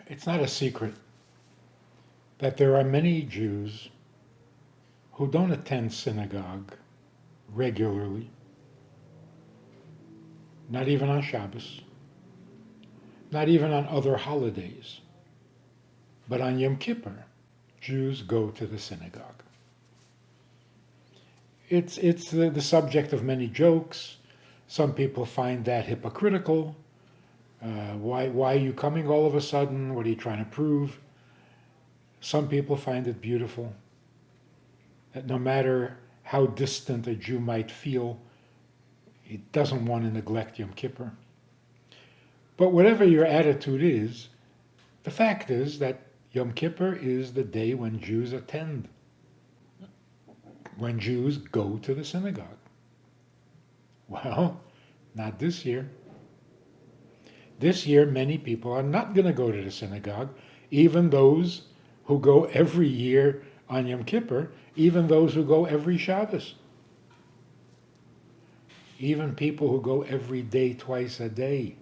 It's not a secret that there are many Jews who don't attend synagogue regularly, not even on Shabbos, not even on other holidays, but on Yom Kippur, Jews go to the synagogue. It's the subject of many jokes. Some people find that hypocritical. Why are you coming all of a sudden? What are you trying to prove? Some people find it beautiful that no matter how distant a Jew might feel, he doesn't want to neglect Yom Kippur. But whatever your attitude is, the fact is that Yom Kippur is the day when Jews attend, when Jews go to the synagogue. Well, not this year. This year, many people are not going to go to the synagogue, even those who go every year on Yom Kippur, even those who go every Shabbos, even people who go every day, twice a day,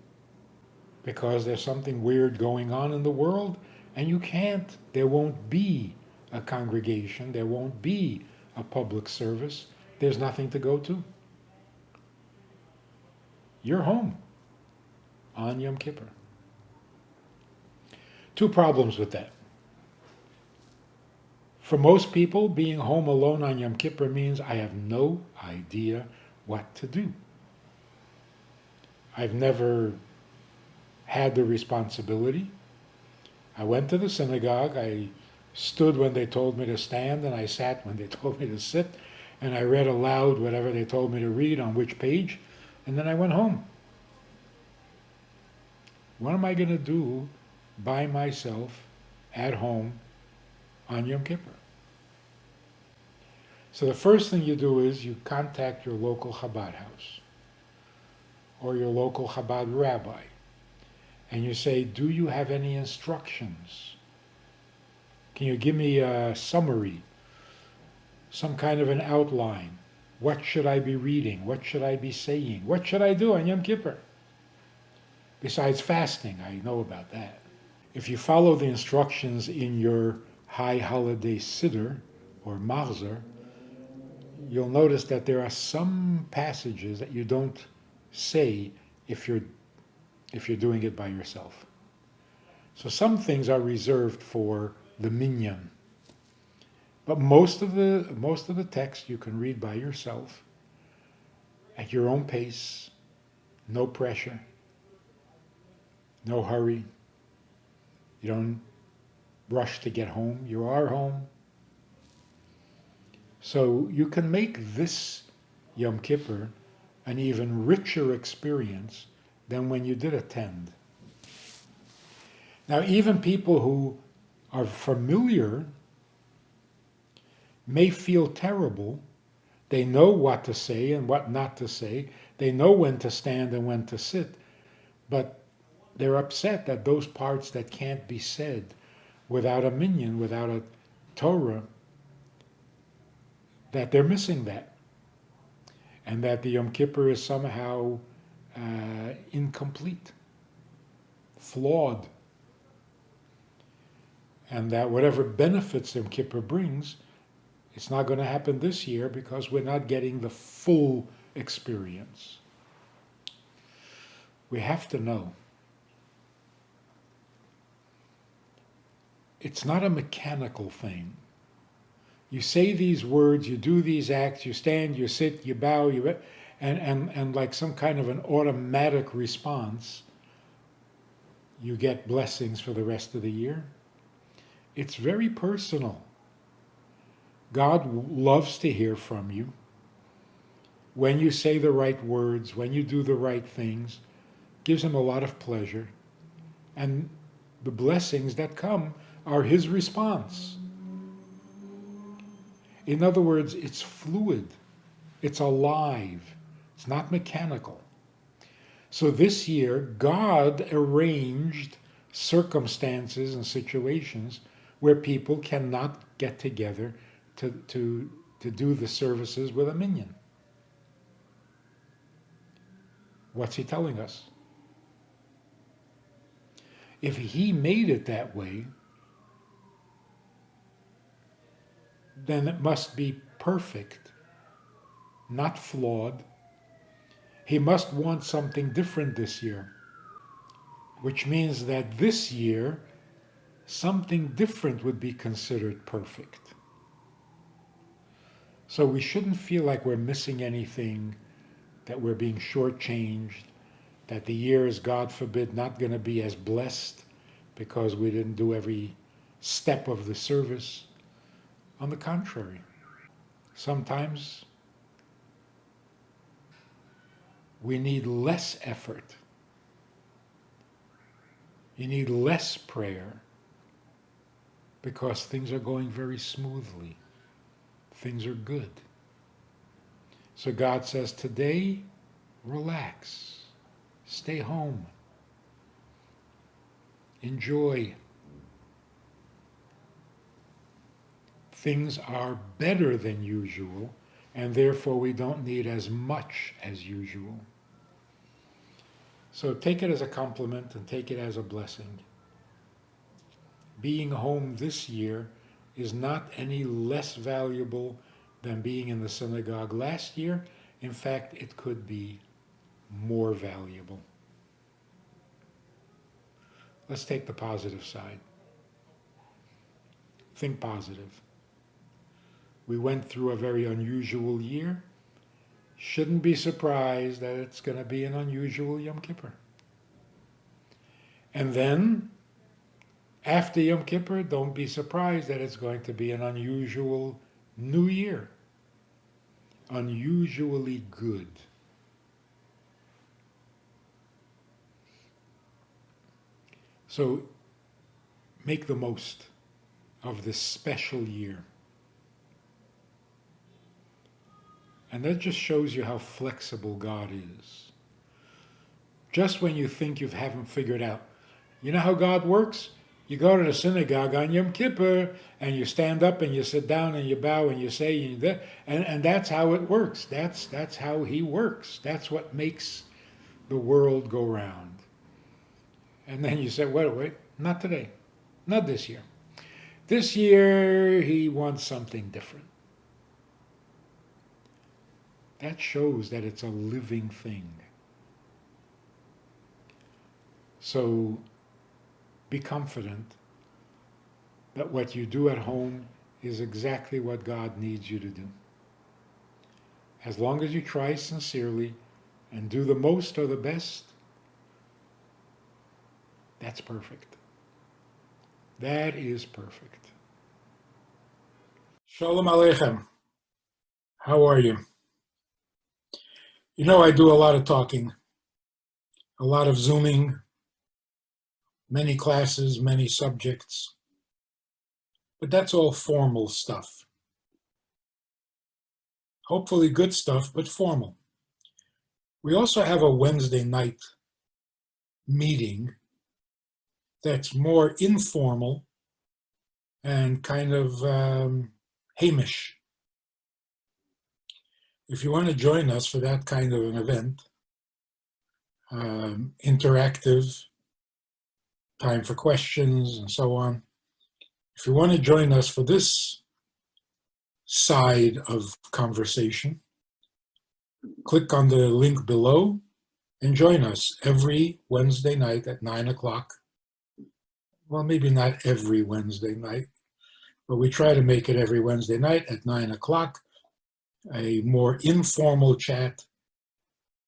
because there's something weird going on in the world, and you can't. There won't be a congregation, there won't be a public service, there's nothing to go to. You're home on Yom Kippur. Two problems with that. For most people, being home alone on Yom Kippur means I have no idea what to do. I've never had the responsibility. I went to the synagogue, I stood when they told me to stand, and I sat when they told me to sit, and I read aloud whatever they told me to read on which page, and then I went home. What am I going to do by myself at home on Yom Kippur? So the first thing you do is you contact your local Chabad house or your local Chabad rabbi, and you say, do you have any instructions? Can you give me a summary, some kind of an outline? What should I be reading? What should I be saying? What should I do on Yom Kippur? Besides fasting, I know about that. If you follow the instructions in your high holiday siddur or mahzor, you'll notice that there are some passages that you don't say if you're doing it by yourself. So some things are reserved for the minyan, but most of the text you can read by yourself at your own pace, no pressure, no hurry. You don't rush to get home. You are home. So you can make this Yom Kippur an even richer experience than when you did attend. Now, even people who are familiar may feel terrible. They know what to say and what not to say. They know when to stand and when to sit. But they're upset that those parts that can't be said without a minyan, without a Torah, that they're missing that. And that the Yom Kippur is somehow incomplete, flawed. And that whatever benefits Yom Kippur brings, it's not going to happen this year because we're not getting the full experience. We have to know. It's not a mechanical thing. You say these words, you do these acts, you stand, you sit, you bow, and like some kind of an automatic response, you get blessings for the rest of the year. It's very personal. God loves to hear from you. When you say the right words, when you do the right things, gives him a lot of pleasure. And the blessings that come are his response. In other words, it's fluid, it's alive, it's not mechanical. So this year, God arranged circumstances and situations where people cannot get together to do the services with a minyan. What's he telling us? If he made it that way, then it must be perfect, not flawed. He must want something different this year, which means that this year, something different would be considered perfect. So we shouldn't feel like we're missing anything, that we're being shortchanged, that the year is, God forbid, not going to be as blessed because we didn't do every step of the service. On the contrary, sometimes we need less effort. You need less prayer because things are going very smoothly. Things are good. So God says, today, relax. Stay home. Enjoy. Things are better than usual, and therefore we don't need as much as usual. So take it as a compliment and take it as a blessing. Being home this year is not any less valuable than being in the synagogue last year. In fact, it could be more valuable. Let's take the positive side. Think positive. We went through a very unusual year. Shouldn't be surprised that it's going to be an unusual Yom Kippur. And then, after Yom Kippur, don't be surprised that it's going to be an unusual New Year. Unusually good. So, make the most of this special year. And that just shows you how flexible God is. Just when you think you haven't figured out, you know how God works? You go to the synagogue on Yom Kippur, and you stand up and you sit down and you bow and you say, and that's how it works. That's how he works. That's what makes the world go round. And then you say, wait, not today. Not this year. This year, he wants something different. That shows that it's a living thing. So be confident that what you do at home is exactly what God needs you to do. As long as you try sincerely and do the most or the best, that's perfect. That is perfect. Shalom Aleichem. How are you? You know, I do a lot of talking, a lot of Zooming, many classes, many subjects, but that's all formal stuff. Hopefully good stuff, but formal. We also have a Wednesday night meeting that's more informal and kind of Hamish. If you want to join us for that kind of an event, interactive, time for questions and so on. If you want to join us for this side of conversation, click on the link below and join us every Wednesday night at 9 o'clock. Well, maybe not every Wednesday night, but we try to make it every Wednesday night at 9 o'clock, a more informal chat,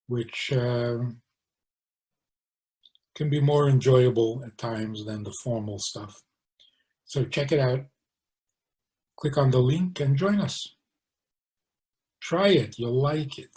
which can be more enjoyable at times than the formal stuff. So check it out. Click on the link and join us. Try it. You'll like it.